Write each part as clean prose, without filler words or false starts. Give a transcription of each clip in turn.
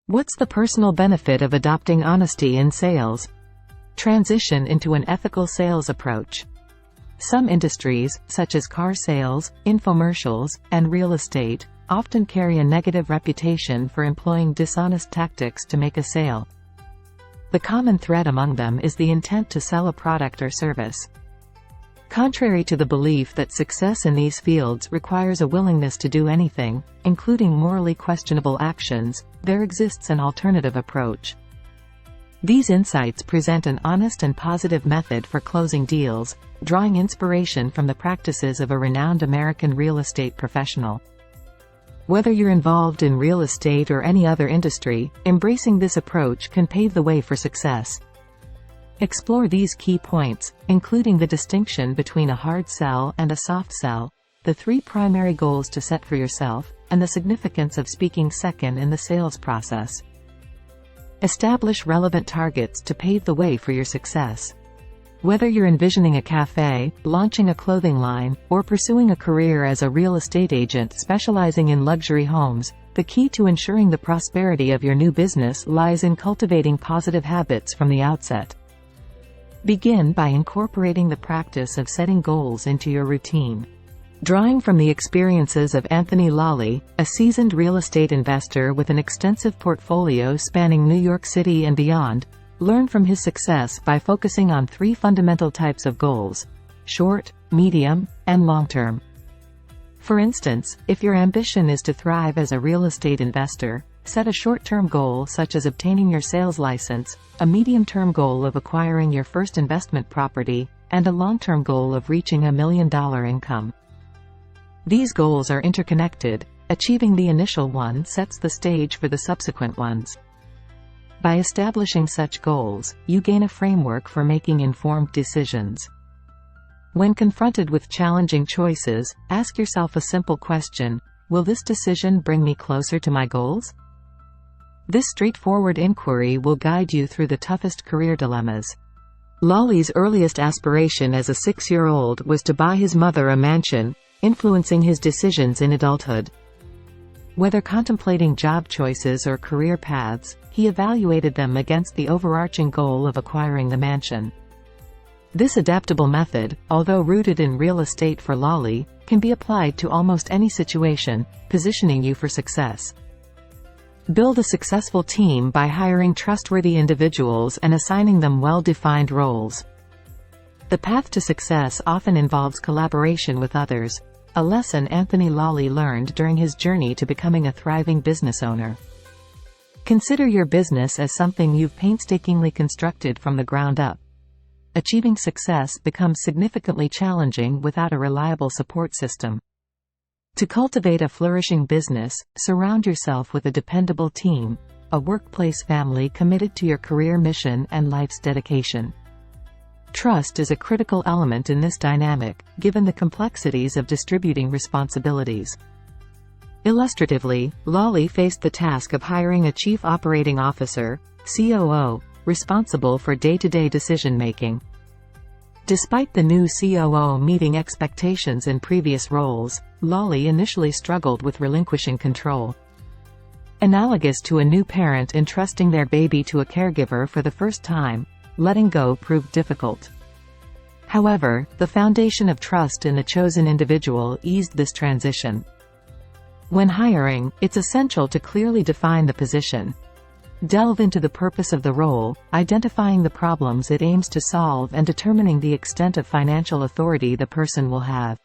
What's the personal benefit of adopting honesty in sales? Transition into an ethical sales approach. Some industries, such as car sales, infomercials, and real estate, often carry a negative reputation for employing dishonest tactics to make a sale. The common thread among them is the intent to sell a product or service. Contrary to the belief that success in these fields requires a willingness to do anything, including morally questionable actions, there exists an alternative approach. These insights present an honest and positive method for closing deals, drawing inspiration from the practices of a renowned American real estate professional. Whether you're involved in real estate or any other industry, embracing this approach can pave the way for success. Explore these key points, including the distinction between a hard sell and a soft sell, the 3 primary goals to set for yourself, and the significance of speaking second in the sales process. Establish relevant targets to pave the way for your success. Whether you're envisioning a cafe, launching a clothing line, or pursuing a career as a real estate agent specializing in luxury homes, the key to ensuring the prosperity of your new business lies in cultivating positive habits from the outset. Begin by incorporating the practice of setting goals into your routine. Drawing from the experiences of Anthony Lawley, a seasoned real estate investor with an extensive portfolio spanning New York City and beyond, learn from his success by focusing on 3 fundamental types of goals: short, medium, and long-term. For instance, if your ambition is to thrive as a real estate investor, set a short-term goal such as obtaining your sales license, a medium-term goal of acquiring your first investment property, and a long-term goal of reaching $1 million income. These goals are interconnected. Achieving the initial one sets the stage for the subsequent ones. By establishing such goals, you gain a framework for making informed decisions. When confronted with challenging choices, ask yourself a simple question: will this decision bring me closer to my goals? This straightforward inquiry will guide you through the toughest career dilemmas. Lawley's earliest aspiration as a 6-year-old was to buy his mother a mansion, influencing his decisions in adulthood. Whether contemplating job choices or career paths, he evaluated them against the overarching goal of acquiring the mansion. This adaptable method, although rooted in real estate for Lawley, can be applied to almost any situation, positioning you for success. Build a successful team by hiring trustworthy individuals and assigning them well-defined roles. The path to success often involves collaboration with others, a lesson Anthony Lawley learned during his journey to becoming a thriving business owner. Consider your business as something you've painstakingly constructed from the ground up. Achieving success becomes significantly challenging without a reliable support system. To cultivate a flourishing business, surround yourself with a dependable team, a workplace family committed to your career mission and life's dedication. Trust is a critical element in this dynamic, given the complexities of distributing responsibilities. Illustratively, Lawley faced the task of hiring a Chief Operating Officer, COO, responsible for day-to-day decision-making. Despite the new COO meeting expectations in previous roles, Lawley initially struggled with relinquishing control. Analogous to a new parent entrusting their baby to a caregiver for the first time, letting go proved difficult. However, the foundation of trust in the chosen individual eased this transition. When hiring, it's essential to clearly define the position. Delve into the purpose of the role, identifying the problems it aims to solve and determining the extent of financial authority the person will have.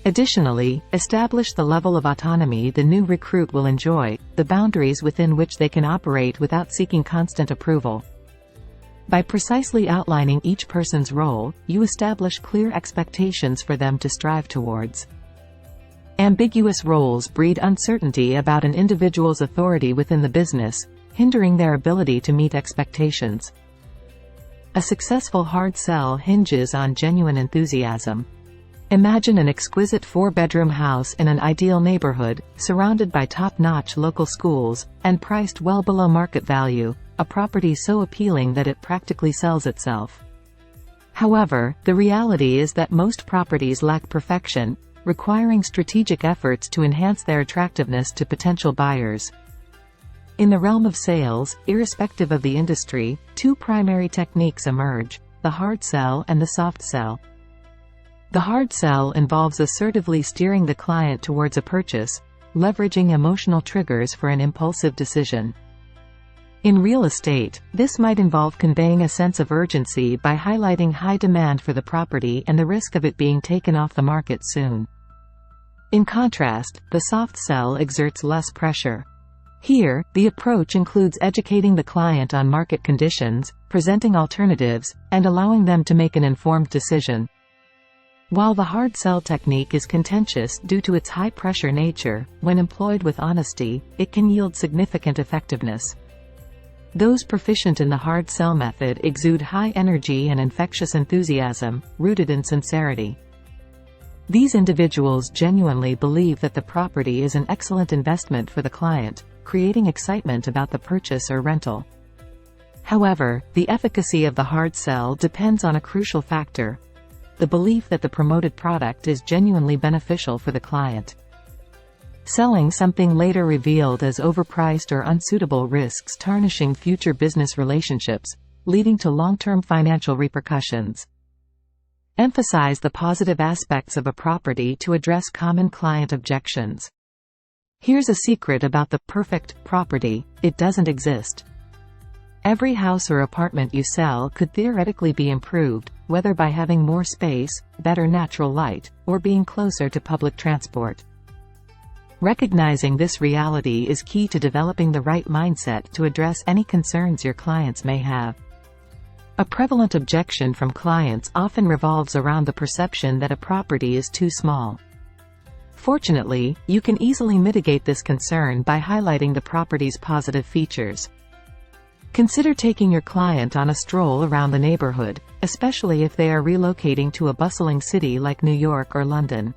Additionally, establish the level of autonomy the new recruit will enjoy, the boundaries within which they can operate without seeking constant approval. By precisely outlining each person's role, you establish clear expectations for them to strive towards. Ambiguous roles breed uncertainty about an individual's authority within the business, hindering their ability to meet expectations. A successful hard sell hinges on genuine enthusiasm. Imagine an exquisite 4-bedroom house in an ideal neighborhood, surrounded by top-notch local schools, and priced well below market value, a property so appealing that it practically sells itself. However, the reality is that most properties lack perfection, requiring strategic efforts to enhance their attractiveness to potential buyers. In the realm of sales, irrespective of the industry, two primary techniques emerge: the hard sell and the soft sell. The hard sell involves assertively steering the client towards a purchase, leveraging emotional triggers for an impulsive decision. In real estate, this might involve conveying a sense of urgency by highlighting high demand for the property and the risk of it being taken off the market soon. In contrast, the soft sell exerts less pressure. Here, the approach includes educating the client on market conditions, presenting alternatives, and allowing them to make an informed decision. While the hard sell technique is contentious due to its high-pressure nature, when employed with honesty, it can yield significant effectiveness. Those proficient in the hard sell method exude high energy and infectious enthusiasm, rooted in sincerity. These individuals genuinely believe that the property is an excellent investment for the client, creating excitement about the purchase or rental. However, the efficacy of the hard sell depends on a crucial factor: the belief that the promoted product is genuinely beneficial for the client. Selling something later revealed as overpriced or unsuitable risks tarnishing future business relationships, leading to long-term financial repercussions. Emphasize the positive aspects of a property to address common client objections. Here's a secret about the perfect property: it doesn't exist. Every house or apartment you sell could theoretically be improved, whether by having more space, better natural light, or being closer to public transport. Recognizing this reality is key to developing the right mindset to address any concerns your clients may have. A prevalent objection from clients often revolves around the perception that a property is too small. Fortunately, you can easily mitigate this concern by highlighting the property's positive features. Consider taking your client on a stroll around the neighborhood, especially if they are relocating to a bustling city like New York or London.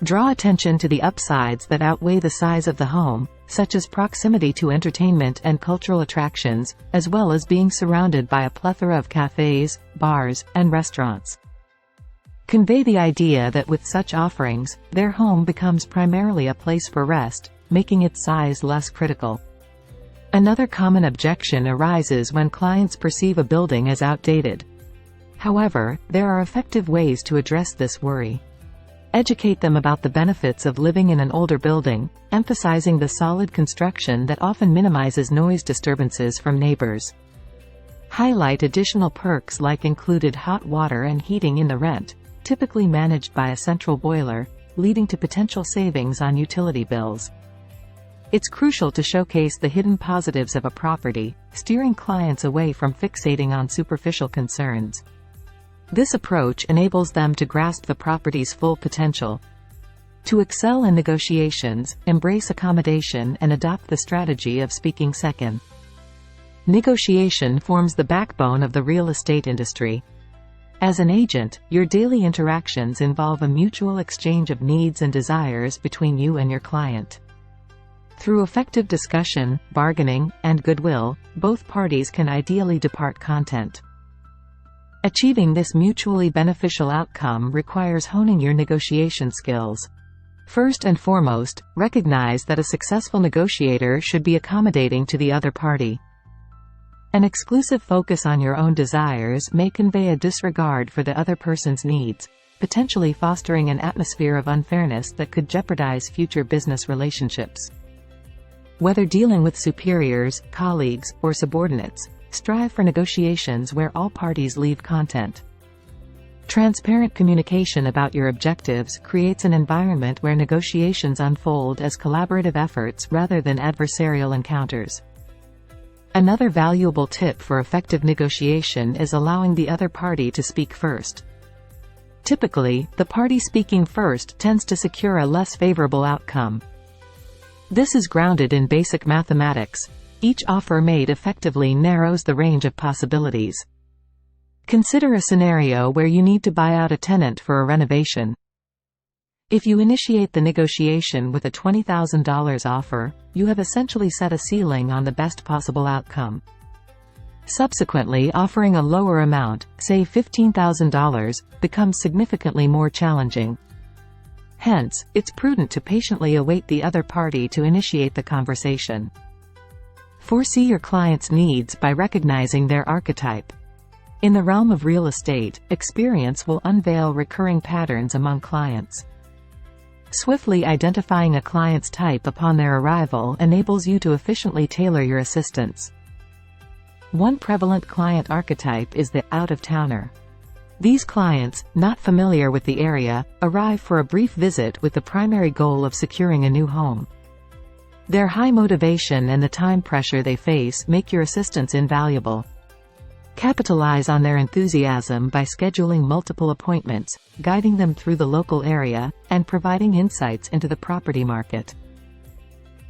Draw attention to the upsides that outweigh the size of the home, such as proximity to entertainment and cultural attractions, as well as being surrounded by a plethora of cafes, bars, and restaurants. Convey the idea that with such offerings, their home becomes primarily a place for rest, making its size less critical. Another common objection arises when clients perceive a building as outdated. However, there are effective ways to address this worry. Educate them about the benefits of living in an older building, emphasizing the solid construction that often minimizes noise disturbances from neighbors. Highlight additional perks like included hot water and heating in the rent, typically managed by a central boiler, leading to potential savings on utility bills. It's crucial to showcase the hidden positives of a property, steering clients away from fixating on superficial concerns. This approach enables them to grasp the property's full potential. To excel in negotiations, embrace accommodation and adopt the strategy of speaking second. Negotiation forms the backbone of the real estate industry. As an agent, your daily interactions involve a mutual exchange of needs and desires between you and your client. Through effective discussion, bargaining, and goodwill, both parties can ideally depart content. Achieving this mutually beneficial outcome requires honing your negotiation skills. First and foremost, recognize that a successful negotiator should be accommodating to the other party. An exclusive focus on your own desires may convey a disregard for the other person's needs, potentially fostering an atmosphere of unfairness that could jeopardize future business relationships. Whether dealing with superiors, colleagues, or subordinates, strive for negotiations where all parties leave content. Transparent communication about your objectives creates an environment where negotiations unfold as collaborative efforts rather than adversarial encounters. Another valuable tip for effective negotiation is allowing the other party to speak first. Typically, the party speaking first tends to secure a less favorable outcome. This is grounded in basic mathematics. Each offer made effectively narrows the range of possibilities. Consider a scenario where you need to buy out a tenant for a renovation. If you initiate the negotiation with a $20,000 offer, you have essentially set a ceiling on the best possible outcome. Subsequently, offering a lower amount, say $15,000, becomes significantly more challenging. Hence, it's prudent to patiently await the other party to initiate the conversation. Foresee your client's needs by recognizing their archetype. In the realm of real estate, experience will unveil recurring patterns among clients. Swiftly identifying a client's type upon their arrival enables you to efficiently tailor your assistance. One prevalent client archetype is the out-of-towner. These clients, not familiar with the area, arrive for a brief visit with the primary goal of securing a new home. Their high motivation and the time pressure they face make your assistance invaluable. Capitalize on their enthusiasm by scheduling multiple appointments, guiding them through the local area, and providing insights into the property market.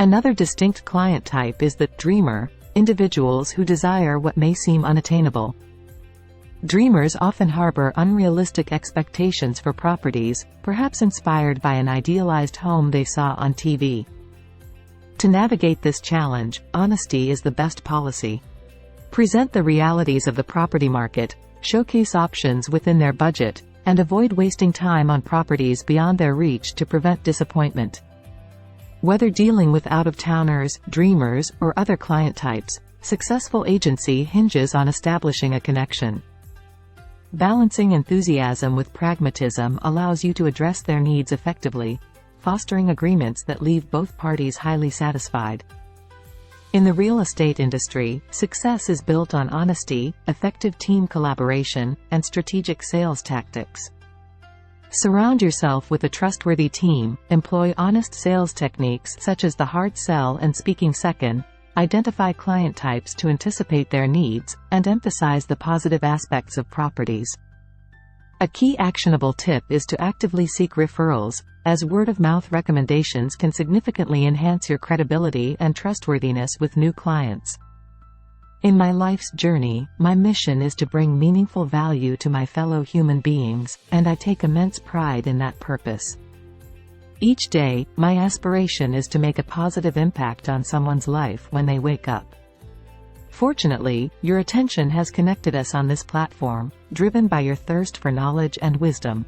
Another distinct client type is the dreamer, individuals who desire what may seem unattainable. Dreamers often harbor unrealistic expectations for properties, perhaps inspired by an idealized home they saw on TV. To navigate this challenge, honesty is the best policy. Present the realities of the property market, showcase options within their budget, and avoid wasting time on properties beyond their reach to prevent disappointment. Whether dealing with out-of-towners, dreamers, or other client types, successful agency hinges on establishing a connection. Balancing enthusiasm with pragmatism allows you to address their needs effectively, fostering agreements that leave both parties highly satisfied. In the real estate industry, success is built on honesty, effective team collaboration, and strategic sales tactics. Surround yourself with a trustworthy team, employ honest sales techniques such as the hard sell and speaking second, identify client types to anticipate their needs, and emphasize the positive aspects of properties. A key actionable tip is to actively seek referrals, as word-of-mouth recommendations can significantly enhance your credibility and trustworthiness with new clients. In my life's journey, my mission is to bring meaningful value to my fellow human beings, and I take immense pride in that purpose. Each day, my aspiration is to make a positive impact on someone's life when they wake up. Fortunately, your attention has connected us on this platform, driven by your thirst for knowledge and wisdom.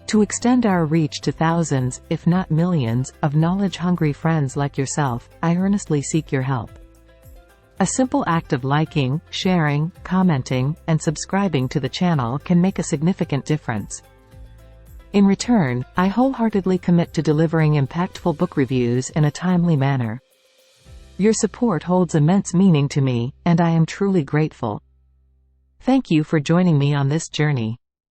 To extend our reach to thousands, if not millions, of knowledge-hungry friends like yourself, I earnestly seek your help. A simple act of liking, sharing, commenting, and subscribing to the channel can make a significant difference. In return, I wholeheartedly commit to delivering impactful book reviews in a timely manner. Your support holds immense meaning to me, and I am truly grateful. Thank you for joining me on this journey.